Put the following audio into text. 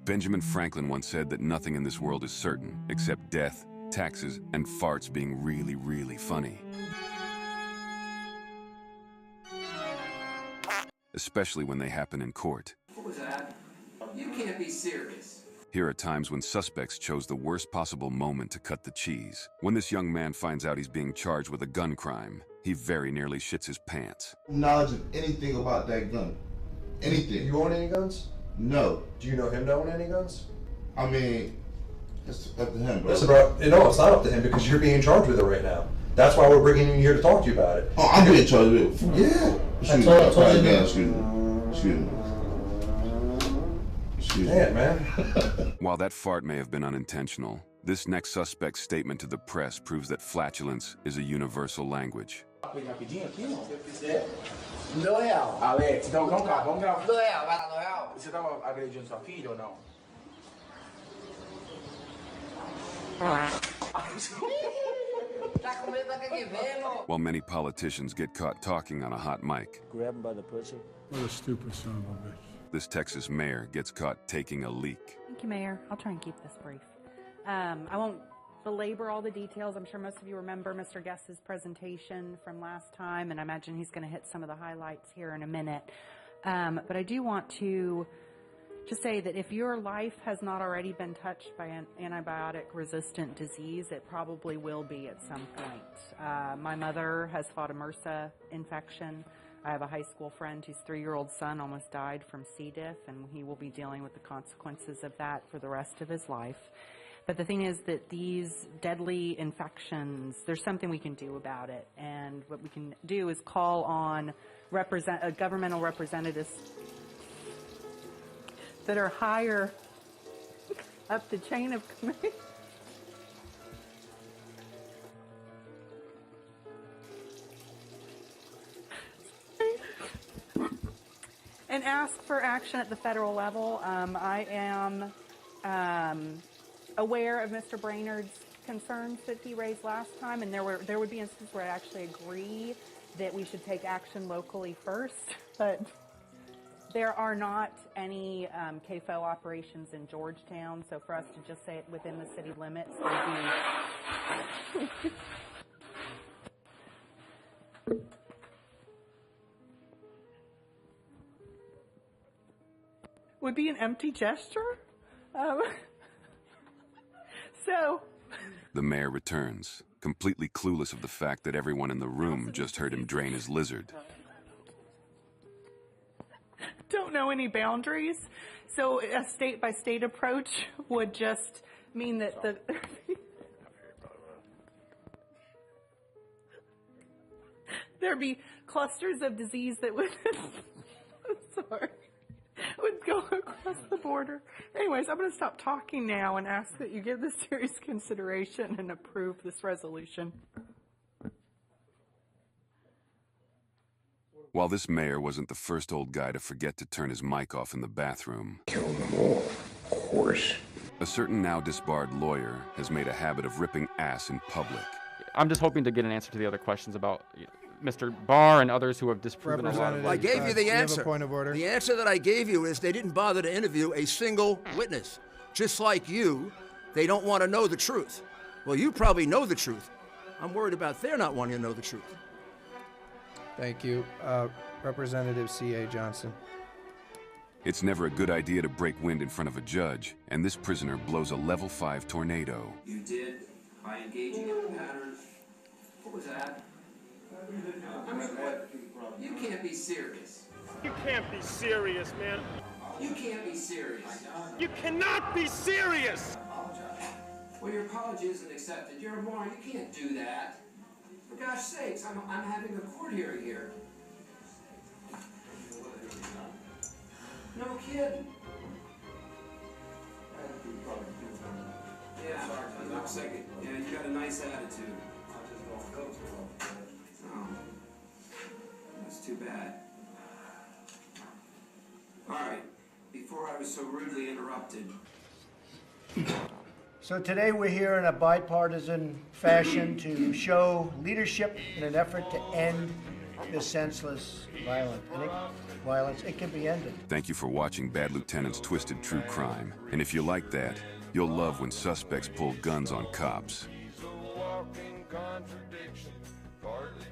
Benjamin Franklin once said that nothing in this world is certain except death, taxes, and farts being really, really funny. Especially when they happen in court. What was that? You can't be serious. Here are times when suspects chose the worst possible moment to cut the cheese. When this young man finds out he's being charged with a gun crime, he very nearly shits his pants. Knowledge of anything about that gun. Anything. You own any guns? No. Do you know him to own any guns? I mean, it's up to him, bro. Listen, bro, no, it's not up to him because you're being charged with it right now. That's why we're bringing you here to talk to you about it. Oh, I'm being charged with it. Yeah. Excuse me. Man. While that fart may have been unintentional, this next suspect's statement to the press proves that flatulence is a universal language. Loyal. Alex, então vamos lá. Loyal, vai lá, Loyal. Você tava agredindo sua filha ou não? While many politicians get caught talking on a hot mic, grab him by the pussy. What a stupid son of a bitch. This Texas mayor gets caught taking a leak. Thank you, Mayor. I'll try and keep this brief. I won't belabor all the details. I'm sure most of you remember Mr. Guest's presentation from last time, and I imagine he's going to hit some of the highlights here in a minute. But I do want to just say that if your life has not already been touched by an antibiotic-resistant disease, it probably will be at some point. My mother has fought a MRSA infection. I have a high school friend whose 3-year-old son almost died from C. diff, and he will be dealing with the consequences of that for the rest of his life. But the thing is that these deadly infections, there's something we can do about it. And what we can do is call on governmental representatives that are higher up the chain of command. And ask for action at the federal level. I am aware of Mr. Brainerd's concerns that he raised last time, and there would be instances where I actually agree that we should take action locally first, but there are not any CAFO operations in Georgetown, so for us to just say it within the city limits would be an empty gesture. So the mayor returns, completely clueless of the fact that everyone in the room just heard him drain his lizard. Don't know any boundaries, so a state-by-state approach would just mean that there'd be clusters of disease that would would go across the border. Anyways, I'm going to stop talking now and ask that you give this serious consideration and approve this resolution. While this mayor wasn't the first old guy to forget to turn his mic off in the bathroom, Kill them all, of course. a certain now disbarred lawyer has made a habit of ripping ass in public. I'm just hoping to get an answer to the other questions about Mr. Barr and others who have disproven a lot of it. I gave you the answer. Point of order. The answer that I gave you is they didn't bother to interview a single witness. Just like you, they don't want to know the truth. Well, you probably know the truth. I'm worried about their not wanting to know the truth. Thank you. Representative C.A. Johnson. It's never a good idea to break wind in front of a judge, and this prisoner blows a level 5 tornado. You did by engaging in patterns. What was that? I mean, what? You can't be serious. You can't be serious, man. You can't be serious. You cannot be serious! Well, your apology isn't accepted. You're a moron. You can't do that. For gosh sakes, I'm having a court hearing here. No kidding. Yeah, it looks like it. Yeah, you got a nice attitude. Oh, that's too bad. All right, before I was so rudely interrupted. So today we're here in a bipartisan fashion to show leadership in an effort to end this senseless violence, it can be ended. Thank you for watching Bad Lieutenant's Twisted True Crime. And if you like that, you'll love when suspects pull guns on cops. He's a walking contradiction, partly